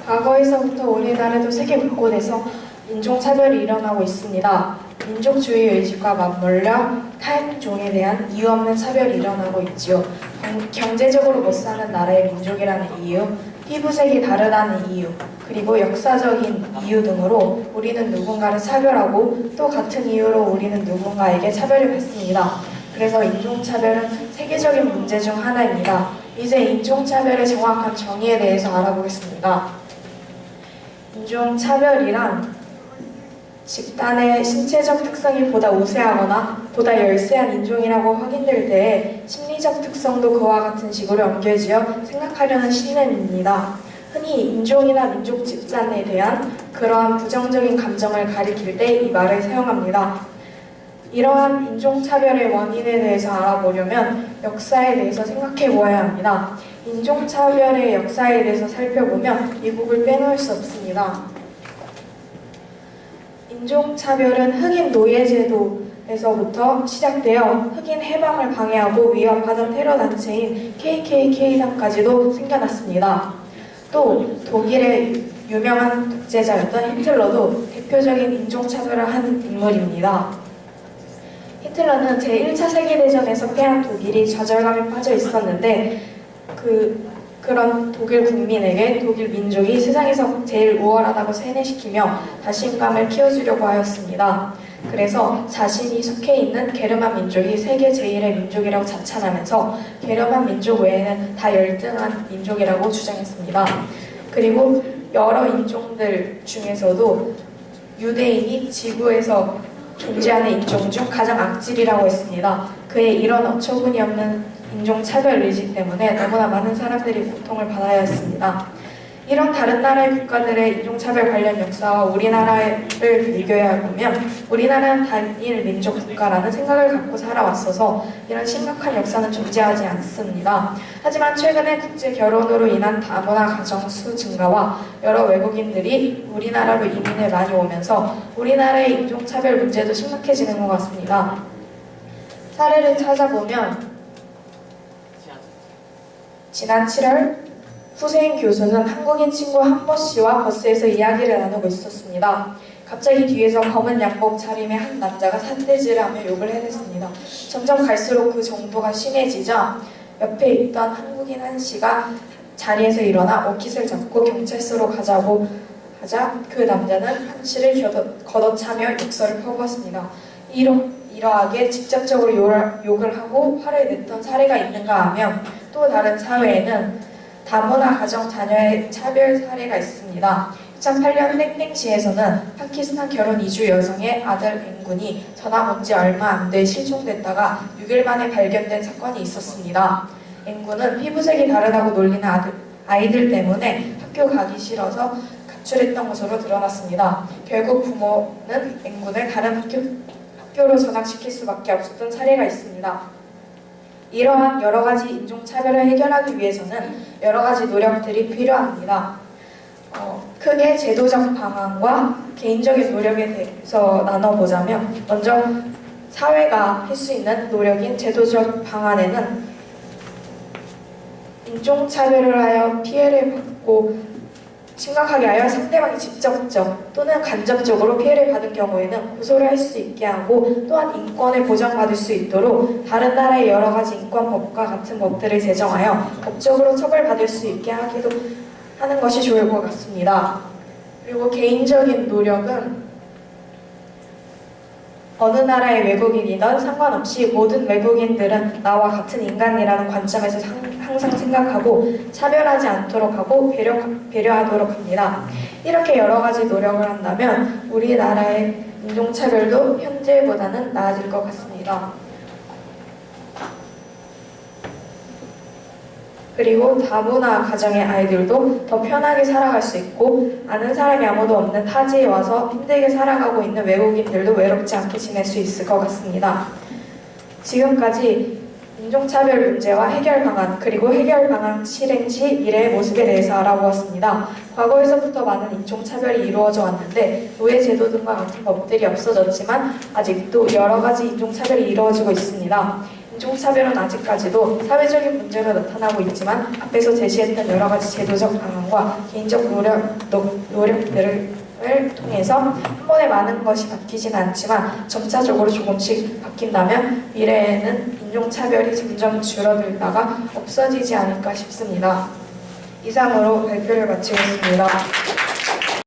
과거에서부터 우리나라도 세계 곳곳에서 인종차별이 일어나고 있습니다. 민족주의 의식과 맞물려 타인종에 대한 이유 없는 차별이 일어나고 있지요. 경제적으로 못 사는 나라의 민족이라는 이유, 피부색이 다르다는 이유, 그리고 역사적인 이유 등으로 우리는 누군가를 차별하고 또 같은 이유로 우리는 누군가에게 차별을 받습니다. 그래서 인종차별은 세계적인 문제 중 하나입니다. 이제 인종차별의 정확한 정의에 대해서 알아보겠습니다. 인종차별이란 집단의 신체적 특성이 보다 우세하거나 보다 열세한 인종이라고 확인될 때에 심리적 특성도 그와 같은 식으로 연결지어 생각하려는 신념입니다. 흔히 인종이나 민족 집단에 대한 그러한 부정적인 감정을 가리킬 때 이 말을 사용합니다. 이러한 인종차별의 원인에 대해서 알아보려면 역사에 대해서 생각해 보아야 합니다. 인종차별의 역사에 대해서 살펴보면 미국을 빼놓을 수 없습니다. 인종차별은 흑인 노예제도에서부터 시작되어 흑인 해방을 방해하고 위협하던 테러 단체인 KKK단까지도 생겨났습니다. 또 독일의 유명한 독재자였던 히틀러도 대표적인 인종차별을 한 인물입니다. 히틀러는 제1차 세계대전에서 패한 독일이 좌절감에 빠져 있었는데 그런 독일 국민에게 독일 민족이 세상에서 제일 우월하다고 세뇌시키며 자신감을 키워주려고 하였습니다. 그래서 자신이 속해 있는 게르만 민족이 세계 제1의 민족이라고 자찬하면서 게르만 민족 외에는 다 열등한 민족이라고 주장했습니다. 그리고 여러 인종들 중에서도 유대인이 지구에서 존재하는 인종 중 가장 악질이라고 했습니다. 그의 이런 어처구니 없는 인종차별 의식 때문에 너무나 많은 사람들이 고통을 받아야 했습니다. 이런 다른 나라의 국가들의 인종차별 관련 역사와 우리나라를 비교해보면 우리나라는 단일 민족 국가라는 생각을 갖고 살아왔어서 이런 심각한 역사는 존재하지 않습니다. 하지만 최근에 국제 결혼으로 인한 다문화 가정 수 증가와 여러 외국인들이 우리나라로 이민을 많이 오면서 우리나라의 인종차별 문제도 심각해지는 것 같습니다. 사례를 찾아보면 지난 7월 후세인 교수는 한국인 친구 한모 씨와 버스에서 이야기를 나누고 있었습니다. 갑자기 뒤에서 검은 양복 차림의 한 남자가 산대질을 하며 욕을 해댔습니다. 점점 갈수록 그 정도가 심해지자 옆에 있던 한국인 한 씨가 자리에서 일어나 워킷을 잡고 경찰서로 가자고 하자 그 남자는 한 씨를 걷어차며 욕설을 퍼부었습니다. 이러하게 직접적으로 욕을 하고 화를 냈던 사례가 있는가 하면 또 다른 사회에는 다문화 가정 자녀의 차별 사례가 있습니다. 2008년 땡땡시에서는 파키스탄 결혼 이주 여성의 아들 앵군이 전학 온 지 얼마 안 돼 실종됐다가 6일 만에 발견된 사건이 있었습니다. 앵군은 피부색이 다르다고 놀리는 아이들 때문에 학교 가기 싫어서 가출했던 것으로 드러났습니다. 결국 부모는 앵군을 다른 학교로 전학시킬 수밖에 없었던 사례가 있습니다. 이러한 여러가지 인종차별을 해결하기 위해서는 여러가지 노력들이 필요합니다. 크게 제도적 방안과 개인적인 노력에 대해서 나눠보자면 먼저 사회가 할 수 있는 노력인 제도적 방안에는 인종차별을 하여 피해를 받고 심각하게 하여 상대방이 직접적 또는 간접적으로 피해를 받은 경우에는 고소를 할 수 있게 하고 또한 인권을 보장받을 수 있도록 다른 나라의 여러 가지 인권법과 같은 법들을 제정하여 법적으로 처벌받을 수 있게 하기도 하는 것이 좋을 것 같습니다. 그리고 개인적인 노력은 어느 나라의 외국인이든 상관없이 모든 외국인들은 나와 같은 인간이라는 관점에서 항상 생각하고 차별하지 않도록 하고 배려하도록 합니다. 이렇게 여러 가지 노력을 한다면 우리나라의 인종차별도 현재보다는 나아질 것 같습니다. 그리고 다문화 가정의 아이들도 더 편하게 살아갈 수 있고 아는 사람이 아무도 없는 타지에 와서 힘들게 살아가고 있는 외국인들도 외롭지 않게 지낼 수 있을 것 같습니다. 지금까지 인종차별 문제와 해결 방안 그리고 해결 방안 실행 시 미래의 모습에 대해서 알아보았습니다. 과거에서부터 많은 인종차별이 이루어져 왔는데 노예제도 등과 같은 법들이 없어졌지만 아직도 여러 가지 인종차별이 이루어지고 있습니다. 인종차별은 아직까지도 사회적인 문제로 나타나고 있지만 앞에서 제시했던 여러 가지 제도적 방안과 개인적 노력들을 통해서 한 번에 많은 것이 바뀌지는 않지만 점차적으로 조금씩 바뀐다면 미래에는 인종차별이 점점 줄어들다가 없어지지 않을까 싶습니다. 이상으로 발표를 마치겠습니다.